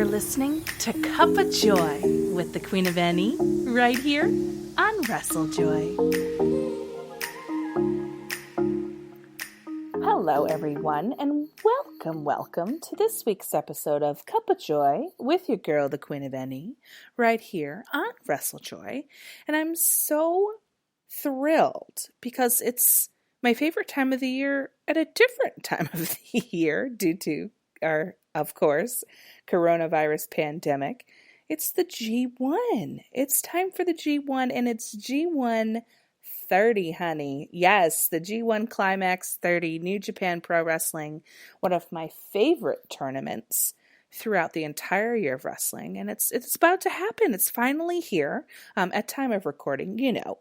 listening to Cuppa Joy with the Queen of NE right here on Wrestle Joy. Hello, everyone, and welcome to this week's episode of Cuppa Joy with your girl, the Queen of NE, right here on Wrestle Joy. And I'm so thrilled because it's my favorite time of the year at a different time of the year due to our, of course, coronavirus pandemic. It's the G1. It's time for the G1, and it's G1 30, honey. Yes, the G1 Climax 30, New Japan Pro Wrestling, one of my favorite tournaments throughout the entire year of wrestling, and it's about to happen. It's finally here. At time of recording,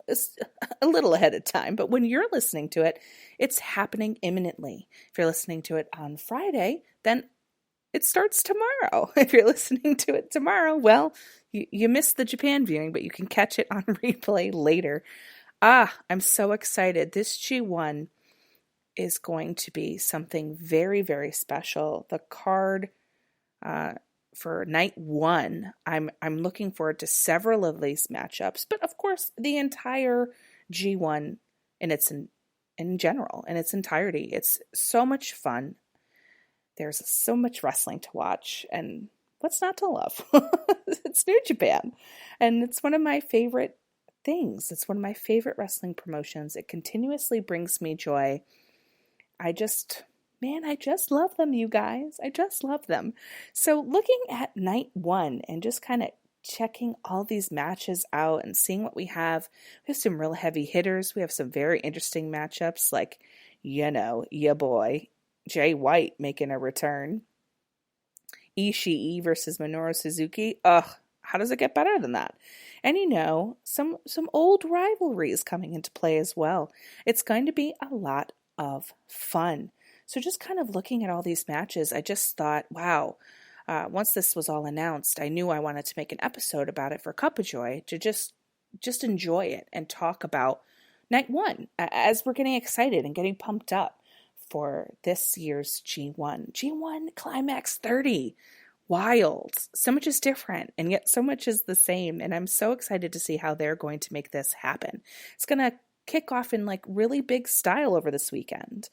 it's a little ahead of time, but when you're listening to it, it's happening imminently. If you're listening to it on Friday, then it starts tomorrow. If you're listening to it tomorrow, well, you missed the Japan viewing, but you can catch it on replay later. I'm so excited. This G1 is going to be something very, very special. The card for night one, I'm looking forward to several of these matchups, but of course the entire G1 in general, in its entirety. It's so much fun. There's so much wrestling to watch, and what's not to love? It's New Japan, and it's one of my favorite things. It's one of my favorite wrestling promotions. It continuously brings me joy. I just love them, you guys. I just love them. So looking at night one and just kind of checking all these matches out and seeing what we have some real heavy hitters. We have some very interesting matchups like, ya boy, Jay White making a return. Ishii versus Minoru Suzuki. How does it get better than that? And some old rivalries coming into play as well. It's going to be a lot of fun. So just kind of looking at all these matches, I just thought, wow, once this was all announced, I knew I wanted to make an episode about it for Cuppa Joy to just enjoy it and talk about night one as we're getting excited and getting pumped up for this year's G1. G1 Climax 30. Wild. So much is different, and yet so much is the same. And I'm so excited to see how they're going to make this happen. It's going to kick off in really big style over this weekend.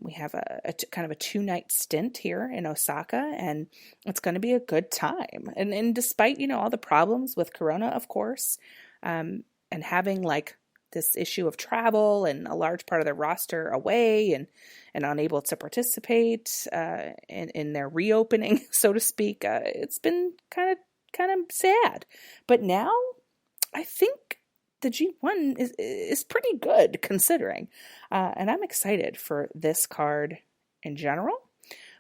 We have a kind of a 2-night stint here in Osaka, and it's going to be a good time. And despite, all the problems with Corona, of course, and having this issue of travel and a large part of their roster away and unable to participate in their reopening, so to speak, it's been kind of sad. But now I think the G1 is pretty good considering, and I'm excited for this card in general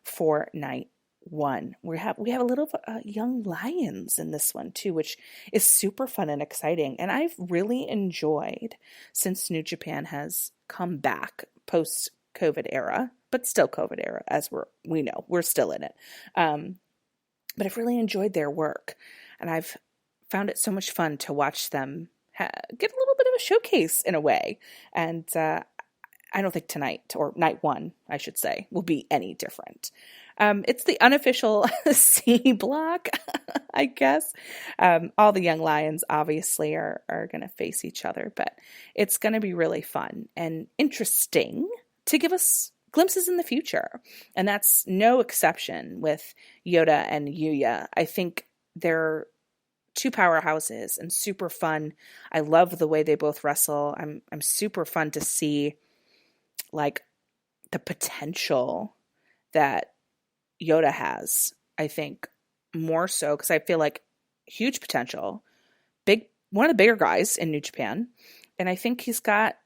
for night one. We have a little young lions in this one too, which is super fun and exciting. And I've really enjoyed since New Japan has come back post COVID era, but still COVID era, as we know we're still in it. But I've really enjoyed their work, and I've found it so much fun to watch them get a little bit of a showcase in a way. And I don't think tonight, or night one, I should say, will be any different. It's the unofficial C block, I guess. All the young lions obviously are going to face each other, but it's going to be really fun and interesting to give us glimpses in the future. And that's no exception with Yoda and Yuya. I think they're two powerhouses and super fun. I love the way they both wrestle. I'm super fun to see the potential that Yoda has, I think, more so because I feel huge potential, one of the bigger guys in New Japan, and I think he's got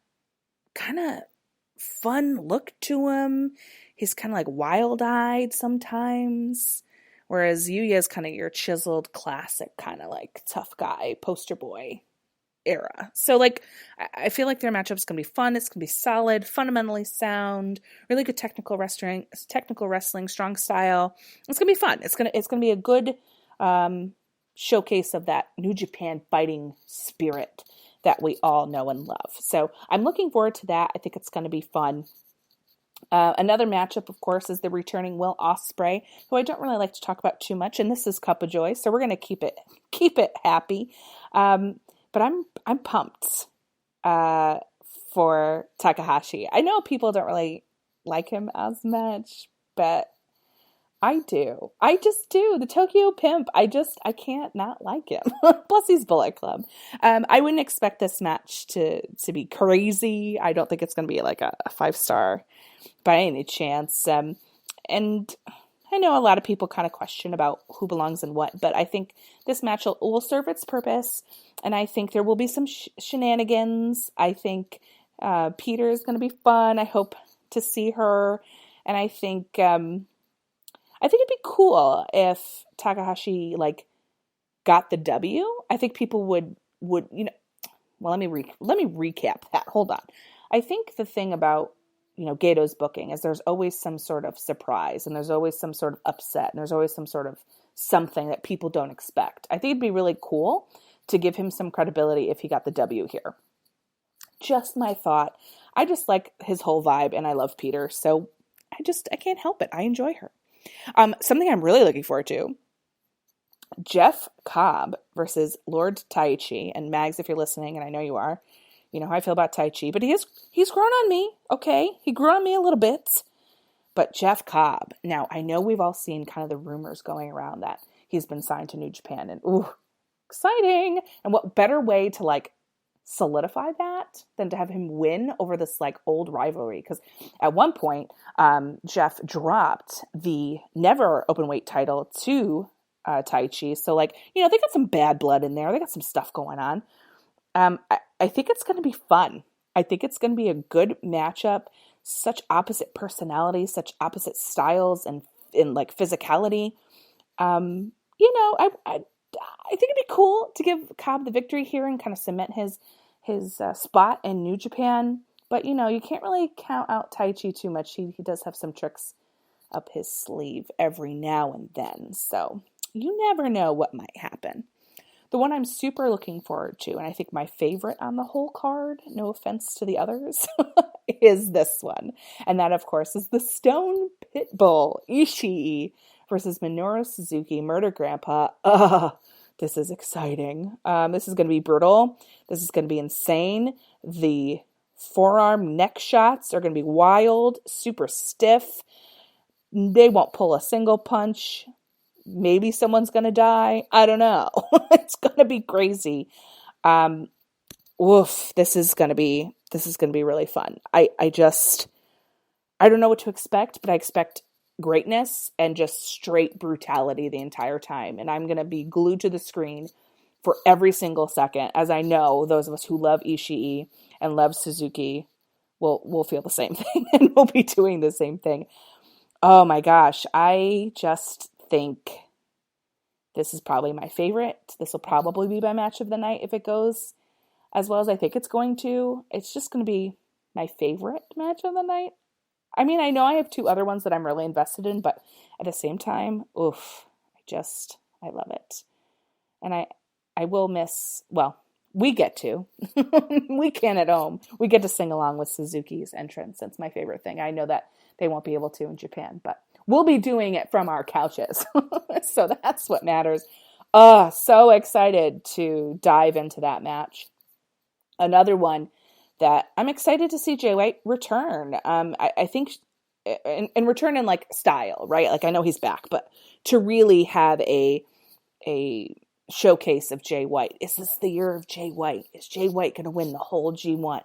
kind of fun look to him. He's kind of wild-eyed sometimes, whereas Yuya is kind of your chiseled, classic kind of tough guy, poster boy era. So I feel their matchup's gonna be fun. It's gonna be solid, fundamentally sound, really good technical wrestling, strong style. It's gonna be fun. It's gonna be a good showcase of that New Japan fighting spirit that we all know and love. So I'm looking forward to that. I think it's gonna be fun. Another matchup, of course, is the returning Will Ospreay, who I don't really like to talk about too much, and this is Cuppa Joy, so we're going to keep it happy. But I'm pumped for Takahashi. I know people don't really like him as much, but I do. I just do. The Tokyo Pimp. I can't not like him. Plus he's Bullet Club. I wouldn't expect this match to be crazy. I don't think it's going to be like a 5-star by any chance. And I know a lot of people kind of question about who belongs in what, but I think this match will serve its purpose. And I think there will be some shenanigans. I think Peter is going to be fun. I hope to see her. And I think it'd be cool if Takahashi got the W. I think people would well, let me recap that. Hold on. I think the thing about Gato's booking is there's always some sort of surprise, and there's always some sort of upset, and there's always some sort of something that people don't expect. I think it'd be really cool to give him some credibility if he got the W here. Just my thought. I just like his whole vibe, and I love Peter, so I can't help it. I enjoy her. Something I'm really looking forward to, Jeff Cobb versus Lord Taichi. And Mags, if you're listening, and I know you are, you know how I feel about Taichi, but he's grown on me, okay? He grew on me a little bit. But Jeff Cobb, now I know we've all seen kind of the rumors going around that he's been signed to New Japan, and ooh, exciting. And what better way to solidify that than to have him win over this old rivalry? Because at one point, Jeff dropped the never open weight title to Taichi. So they got some bad blood in there. They got some stuff going on. I think it's going to be fun. I think it's going to be a good matchup. Such opposite personalities, such opposite styles, and physicality. I think it'd be cool to give Cobb the victory here and kind of cement his spot in New Japan. But you can't really count out Taichi too much. He does have some tricks up his sleeve every now and then. So you never know what might happen. The one I'm super looking forward to, and I think my favorite on the whole card, no offense to the others, is this one. And that, of course, is the Stone Pitbull Ishii versus Minoru Suzuki, Murder Grandpa. This is exciting. This is going to be brutal. This is going to be insane. The forearm neck shots are going to be wild, super stiff. They won't pull a single punch. Maybe someone's going to die. I don't know. It's going to be crazy. This is going to be really fun. I don't know what to expect, but I expect greatness and just straight brutality the entire time. And I'm going to be glued to the screen for every single second, as I know those of us who love Ishii and love Suzuki will feel the same thing and we'll be doing the same thing. Oh my gosh. I just think this is probably my favorite. This will probably be my match of the night if it goes as well as I think it's going to. It's just going to be my favorite match of the night. I mean, I know I have 2 other ones that I'm really invested in, but at the same time, I love it. And I will miss, we get to. We can at home. We get to sing along with Suzuki's entrance. That's my favorite thing. I know that they won't be able to in Japan, but we'll be doing it from our couches. So that's what matters. So excited to dive into that match. Another one that I'm excited to see Jay White return. I think and return in style, right? I know he's back, but to really have a showcase of Jay White. Is this the year of Jay White? Is Jay White going to win the whole G1?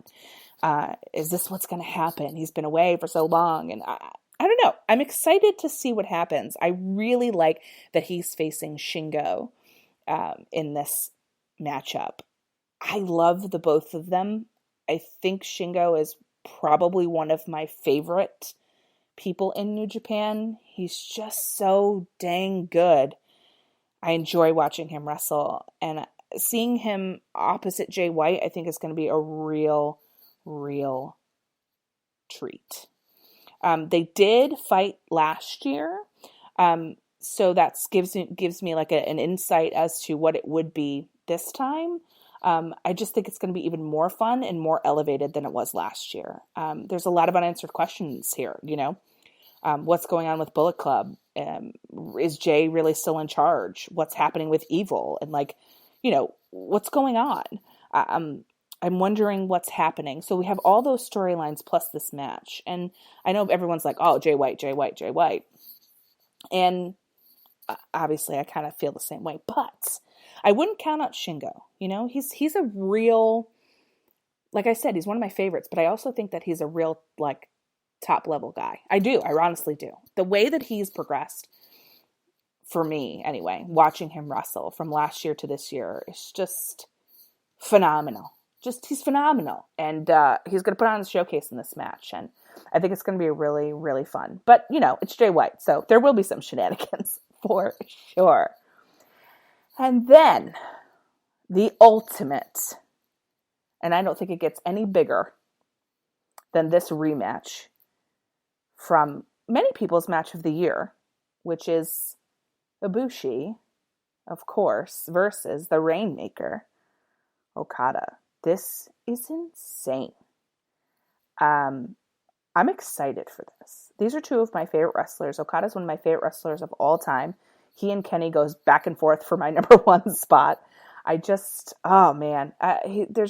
Is this what's going to happen? He's been away for so long, and I don't know. I'm excited to see what happens. I really like that he's facing Shingo in this matchup. I love the both of them. I think Shingo is probably one of my favorite people in New Japan. He's just so dang good. I enjoy watching him wrestle, and seeing him opposite Jay White, I think is going to be a real treat. They did fight last year, so that gives me an insight as to what it would be this time. I just think it's going to be even more fun and more elevated than it was last year. There's a lot of unanswered questions here, what's going on with Bullet Club? Is Jay really still in charge? What's happening with Evil? And what's going on? I'm wondering what's happening. So we have all those storylines plus this match. And I know everyone's like, oh, Jay White, Jay White, Jay White. And obviously I kind of feel the same way, but I wouldn't count out Shingo. He's a real, like I said, he's one of my favorites, but I also think that he's a real, top level guy. I honestly do. The way that he's progressed, for me anyway, watching him wrestle from last year to this year is just phenomenal. He's phenomenal. And he's going to put on a showcase in this match. And I think it's going to be really, really fun. But, it's Jay White, so there will be some shenanigans for sure. And then the ultimate, and I don't think it gets any bigger than this rematch from many people's match of the year, which is Ibushi, of course, versus the Rainmaker, Okada. This is insane. I'm excited for this. These are two of my favorite wrestlers. Okada's one of my favorite wrestlers of all time. He and Kenny goes back and forth for my number one spot. There's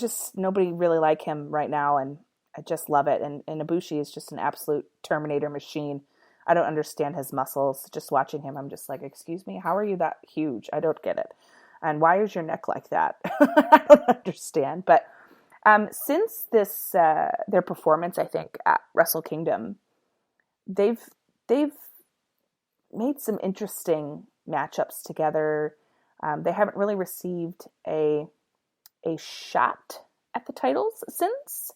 just nobody really like him right now, and I just love it. And Ibushi is just an absolute Terminator machine. I don't understand his muscles. Just watching him, I'm just like, excuse me, how are you that huge? I don't get it. And why is your neck like that? I don't understand. But since this their performance, I think at Wrestle Kingdom, they've made some interesting matchups together. They haven't really received a shot at the titles since.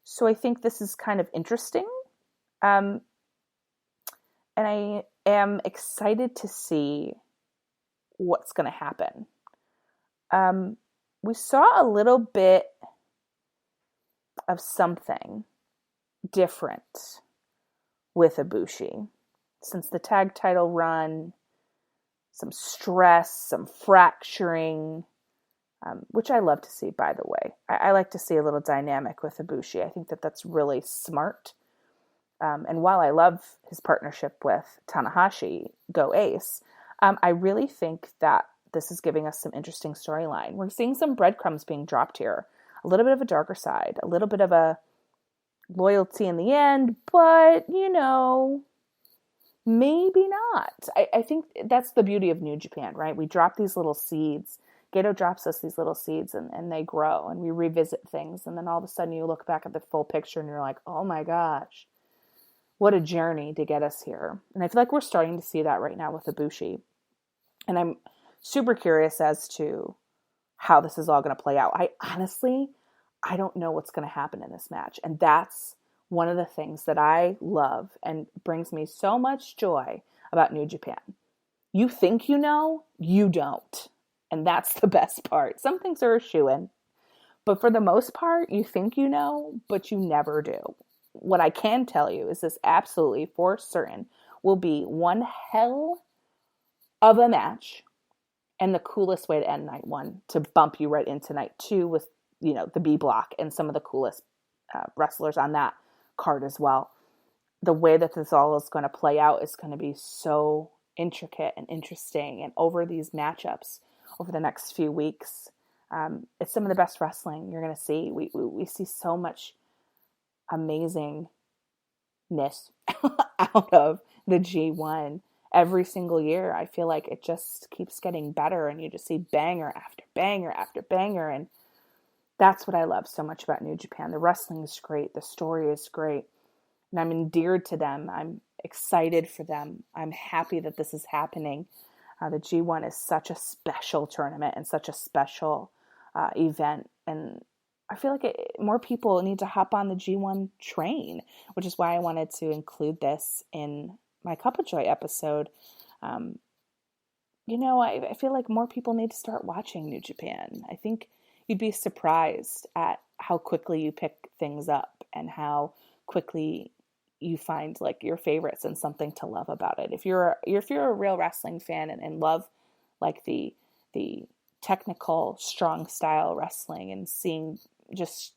So I think this is kind of interesting. And I am excited to see what's going to happen. We saw a little bit of something different with Ibushi since the tag title run, some stress, some fracturing, which I love to see, by the way. I like to see a little dynamic with Ibushi. I think that that's really smart. And while I love his partnership with Tanahashi, Go Ace, I really think that this is giving us some interesting storyline. We're seeing some breadcrumbs being dropped here. A little bit of a darker side, a little bit of a loyalty in the end, but, maybe not. I think that's the beauty of New Japan, right? We drop these little seeds. Gato drops us these little seeds and they grow and we revisit things. And then all of a sudden you look back at the full picture and you're like, oh my gosh, what a journey to get us here. And I feel like we're starting to see that right now with Ibushi. And I'm super curious as to how this is all going to play out. I don't know what's going to happen in this match. And that's one of the things that I love and brings me so much joy about New Japan. You think you know, you don't. And that's the best part. Some things are a shoo-in, but for the most part, you think you know, but you never do. What I can tell you is this absolutely for certain will be one hell of a match and the coolest way to end night one to bump you right into night two with, the B block and some of the coolest wrestlers on that card as well. The way that this all is going to play out is going to be so intricate and interesting. And over these matchups, over the next few weeks, it's some of the best wrestling you're going to see. We see so much amazingness out of the G1 every single year. I feel like it just keeps getting better and you just see banger after banger after banger. And that's what I love so much about New Japan. The wrestling is great. The story is great. And I'm endeared to them. I'm excited for them. I'm happy that this is happening. The G1 is such a special tournament and such a special event. And I feel like more people need to hop on the G1 train, which is why I wanted to include this in my Cuppa Joy episode. I feel like more people need to start watching New Japan. I think you'd be surprised at how quickly you pick things up and how quickly you find like your favorites and something to love about it. If you're a real wrestling fan and love like the technical, strong style wrestling and seeing just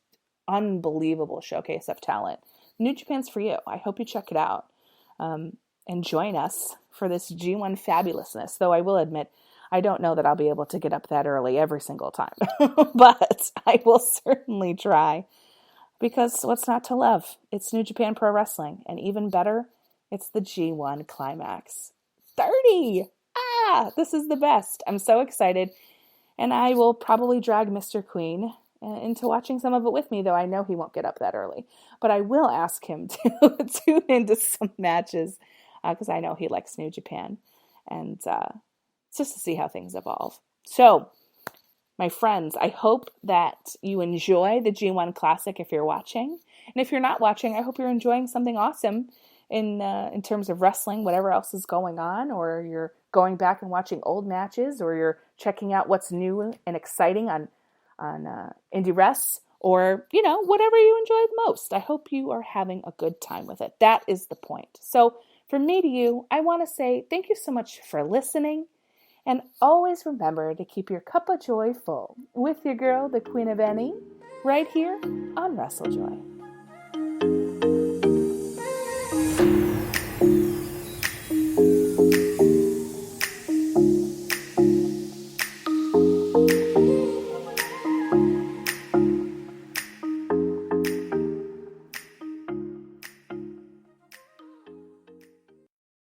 unbelievable showcase of talent. New Japan's for you. I hope you check it out and join us for this G1 fabulousness. Though I will admit, I don't know that I'll be able to get up that early every single time, but I will certainly try, because what's not to love? It's New Japan Pro Wrestling, and even better, it's the G1 Climax. 30! This is the best. I'm so excited, and I will probably drag Mr. Queen into watching some of it with me, though I know he won't get up that early. But I will ask him to tune into some matches, because I know he likes New Japan, and just to see how things evolve. So, my friends, I hope that you enjoy the G1 Classic if you're watching. And if you're not watching, I hope you're enjoying something awesome in terms of wrestling, whatever else is going on, or you're going back and watching old matches, or you're checking out what's new and exciting on Indie Res, or, whatever you enjoy the most. I hope you are having a good time with it. That is the point. So from me to you, I want to say thank you so much for listening. And always remember to keep your cup of joy full with your girl, the Queen of Any, right here on Wrestle Joy.